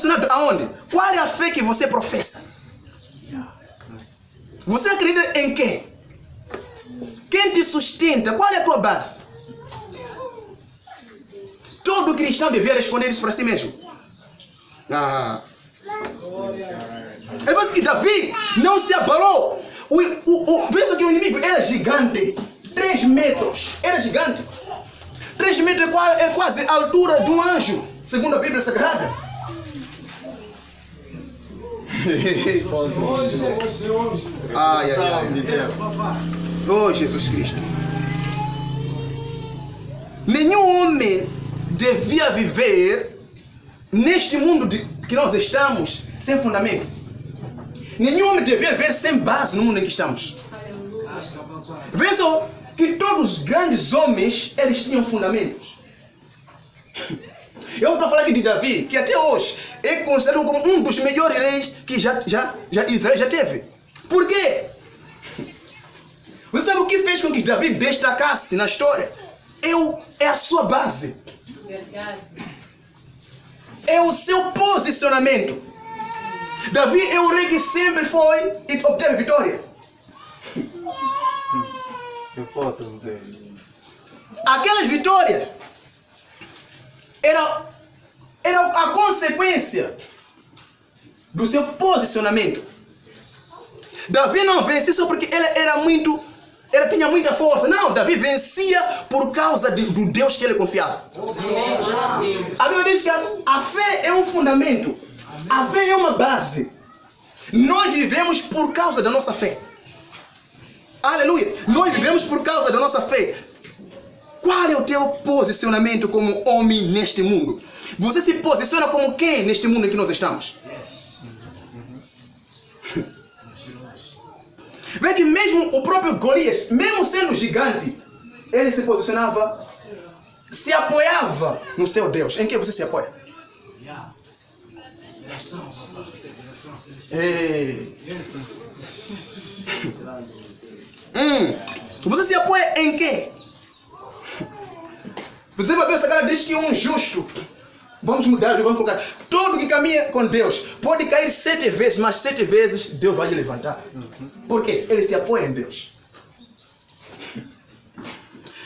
posicionado aonde? Qual é a fé que você professa? Você acredita em quê? Quem te sustenta? Qual é a tua base? Todo cristão devia responder isso para si mesmo. É por isso que Davi não se abalou. Pensa que o inimigo era gigante. 3 metros. Era gigante. 3 metros é quase a altura de um anjo, segundo a Bíblia Sagrada. Oh, Jesus Cristo. Nenhum homem devia viver neste mundo que nós estamos sem fundamento. Nenhum homem devia viver sem base no mundo em que estamos. Vejam que todos os grandes homens, eles tinham fundamentos. Eu estou a falar aqui de Davi, que até hoje é considerado como um dos melhores reis que Israel já teve. Por quê? Você sabe o que fez com que Davi destacasse na história? É a sua base. É o seu posicionamento. Davi é um rei que sempre foi e obteve vitória. Aquelas vitórias era a consequência do seu posicionamento. Davi não vencia só porque ele tinha muita força. Não, Davi vencia por causa do Deus que ele confiava. A Bíblia diz que a fé é um fundamento. A fé é uma base. Nós vivemos por causa da nossa fé. Aleluia. Nós vivemos por causa da nossa fé. Qual é o teu posicionamento como homem neste mundo? Você se posiciona como quem neste mundo em que nós estamos? Vê que mesmo o próprio Golias, mesmo sendo gigante, ele se posicionava, se apoiava no seu Deus. Em que você se apoia? Você se apoia em quê? Você vai pensar, cara, diz que um justo, vamos mudar, vamos colocar, todo que caminha com Deus pode cair 7 vezes, mas 7 vezes Deus vai lhe levantar. Por quê? Ele se apoia em Deus.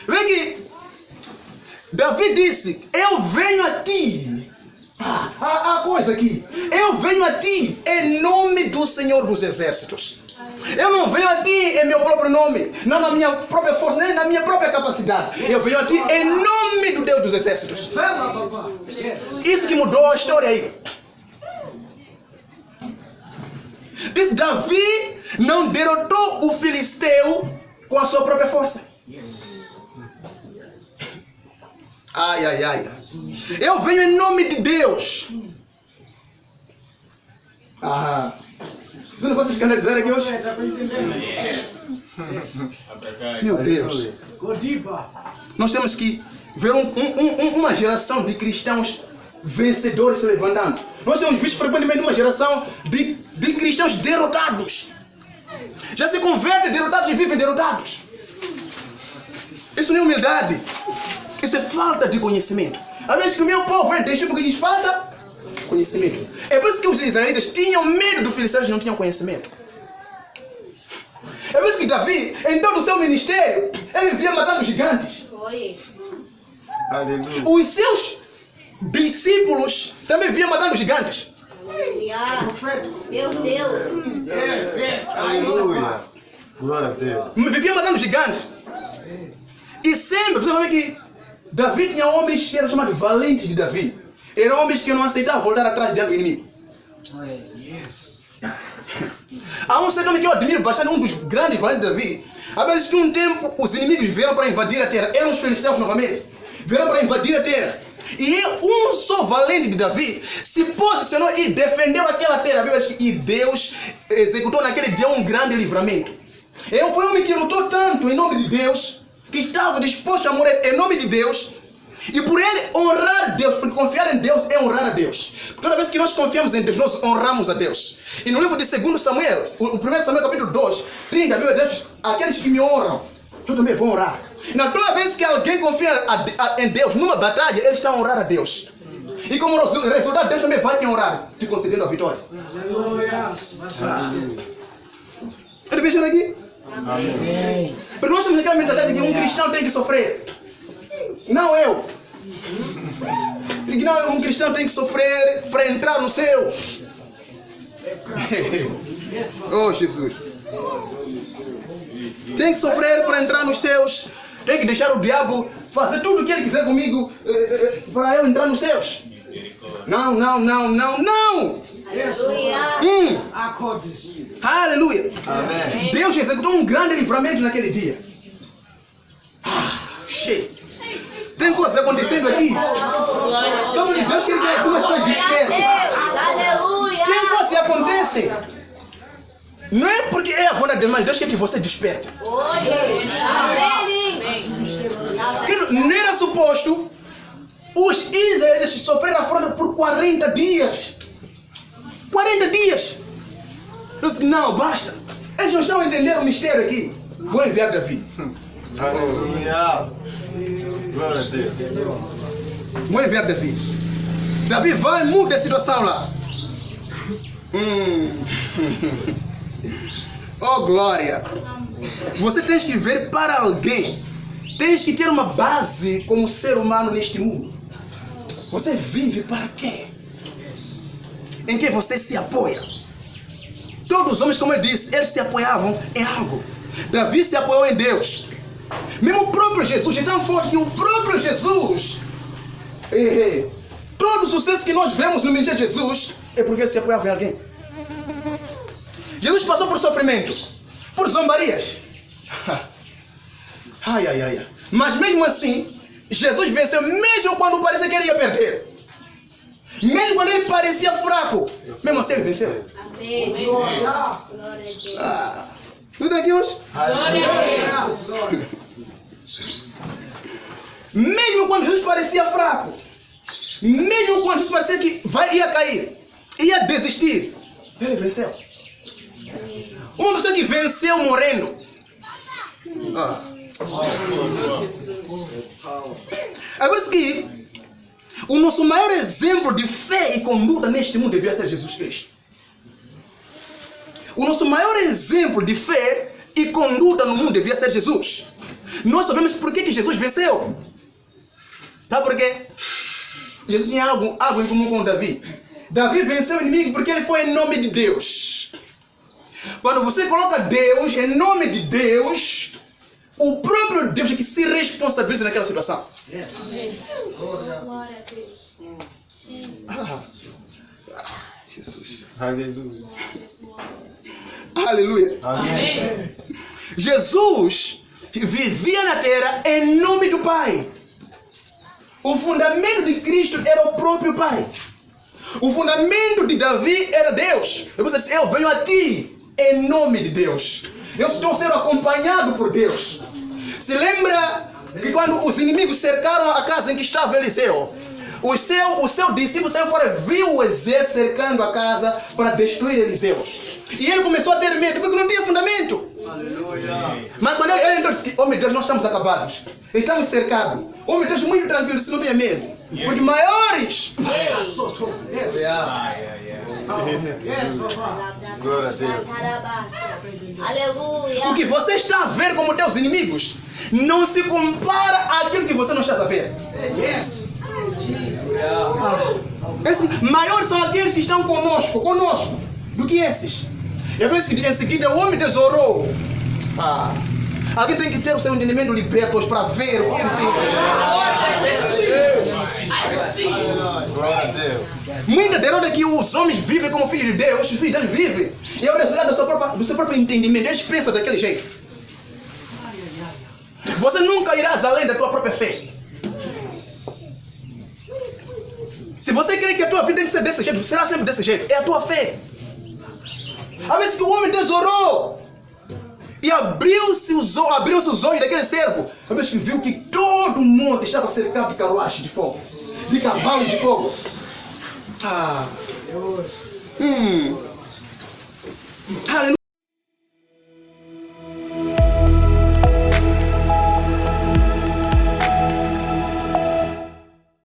Vê que Davi disse: eu venho a ti. A coisa aqui. Eu venho a ti em nome do Senhor dos Exércitos. Eu não venho a ti em meu próprio nome, não na minha própria força, nem na minha própria capacidade. Eu venho a ti em nome do Deus dos Exércitos. Isso que mudou a história aí. Diz, Davi não derrotou o filisteu com a sua própria força. Ai. Eu venho em nome de Deus. Você não vai se escandalizar aqui hoje? Meu Deus. Nós temos que ver uma geração de cristãos vencedores se levantando. Nós temos visto frequentemente uma geração de cristãos derrotados. Já se convertem derrotados e vivem derrotados. Isso não é humildade. Isso é falta de conhecimento. Às vezes que o meu povo é deste porque diz falta conhecimento. É por isso que os israelitas tinham medo do filisteu e não tinham conhecimento. É por isso que Davi, em todo o seu ministério, ele vivia matando gigantes. Aleluia. Os seus discípulos também viviam matando gigantes. Meu Deus. Aleluia. Glória a Deus. Viviam matando gigantes. E sempre, você vai ver que Davi tinha homens que eram chamados valentes de Davi. Eram homens que não aceitavam voltar atrás diante do inimigo. Há um certo homem que eu admiro bastante, um dos grandes valentes de Davi. Há vezes que um tempo os inimigos vieram para invadir a terra. Eram os filisteus novamente. Vieram para invadir a terra. E um só valente de Davi se posicionou e defendeu aquela terra. E Deus executou naquele dia um grande livramento. Ele foi um homem que lutou tanto em nome de Deus, que estava disposto a morrer em nome de Deus. E por ele honrar Deus, porque confiar em Deus é honrar a Deus. Toda vez que nós confiamos em Deus, nós honramos a Deus. E no livro de 2 Samuel, o 1 Samuel capítulo 2, 30, a Bíblia diz, aqueles que me honram, eu também vou honrar. E toda vez que alguém confia em Deus numa batalha, ele está a honrar a Deus. E como resultado, Deus também vai te honrar, te concedendo a vitória. Ele veja aqui? Amém. Porque nós temos aquela mentalidade que um cristão tem que sofrer. Não eu. E que não, um cristão tem que sofrer para entrar no céu. Oh, Jesus. Tem que sofrer para entrar nos céus. Tem que deixar o diabo fazer tudo o que ele quiser comigo para eu entrar nos céus. Não, não, não, não, não. Aleluia. Aleluia. Amém. Deus executou um grande livramento naquele dia. Cheio. Tem coisas acontecendo aqui. Só que Deus quer que algumas pessoas despertem. Deus, aleluia. Tem coisas que acontecem. Não é porque é a vontade de Deus, mas Deus quer que você desperte. Amém. Não era suposto os israelitas sofrerem afronta por 40 dias. 40 dias. Eu disse, não, basta. Eles não estão a entender o mistério aqui. Vou enviar Davi. Aleluia. Glória a Deus. Vou enviar Davi. Davi vai, muda a situação lá. Oh, glória. Você tem que ver para alguém. Tens que ter uma base como ser humano neste mundo. Você vive para quê? Em que você se apoia. Todos os homens, como eu disse, eles se apoiavam em algo. Davi se apoiou em Deus. Mesmo o próprio Jesus é tão forte que o próprio Jesus, todo o sucesso que nós vemos no ministério de Jesus é porque ele se apoiava em alguém. Jesus passou por sofrimento, por zombarias. Ai, ai, ai. Mas mesmo assim, Jesus venceu, mesmo quando parecia que ele ia perder. Mesmo quando ele parecia fraco, mesmo assim ele venceu. Amém. Glória a Deus. Tudo aqui hoje? Mesmo quando Jesus parecia fraco, mesmo quando Jesus parecia que ia cair, ia desistir, ele venceu. Uma pessoa que venceu morrendo. É por isso que o nosso maior exemplo de fé e conduta neste mundo devia ser Jesus Cristo. O nosso maior exemplo de fé e conduta no mundo devia ser Jesus. Nós sabemos por que Jesus venceu. Sabe por quê? Jesus tinha algo em comum com Davi. Davi venceu o inimigo porque ele foi em nome de Deus. Quando você coloca Deus em nome de Deus, o próprio Deus é que se responsabiliza naquela situação. Glória a Deus. Jesus. Aleluia. Aleluia. Amém. Jesus vivia na terra em nome do Pai. O fundamento de Cristo era o próprio Pai. O fundamento de Davi era Deus. Você disse, eu venho a ti em nome de Deus. Eu estou sendo acompanhado por Deus. Se lembra que quando os inimigos cercaram a casa em que estava Eliseu, o seu discípulo saiu fora, viu o exército cercando a casa para destruir Eliseu. E ele começou a ter medo, porque não tinha fundamento. Aleluia. Mas quando ele entrou, disse, oh meu Deus, nós estamos acabados. Estamos cercados. Oh meu Deus, muito tranquilo, disse, não tenha medo. Porque maiores. Glória a Deus. Aleluia. O que você está a ver como teus inimigos não se compara àquilo que você não está a ver. Maiores são aqueles que estão conosco, do que esses. É por isso que em seguida o homem tesourou. Alguém tem que ter o seu entendimento liberto para ver o que ele tem. Glória a Deus. Muita derrota que os homens vivem como filhos de Deus, os filhos de Deus vivem. E é o resultado do seu próprio entendimento. Eles pensam daquele jeito. Você nunca irás além da tua própria fé. Se você crê que a tua vida tem que ser desse jeito, será sempre desse jeito. É a tua fé. Às vezes que o homem tesourou e abriu-se os olhos daquele servo, às vezes que viu que todo mundo estava cercado de carruagem de fogo, de cavalo de fogo.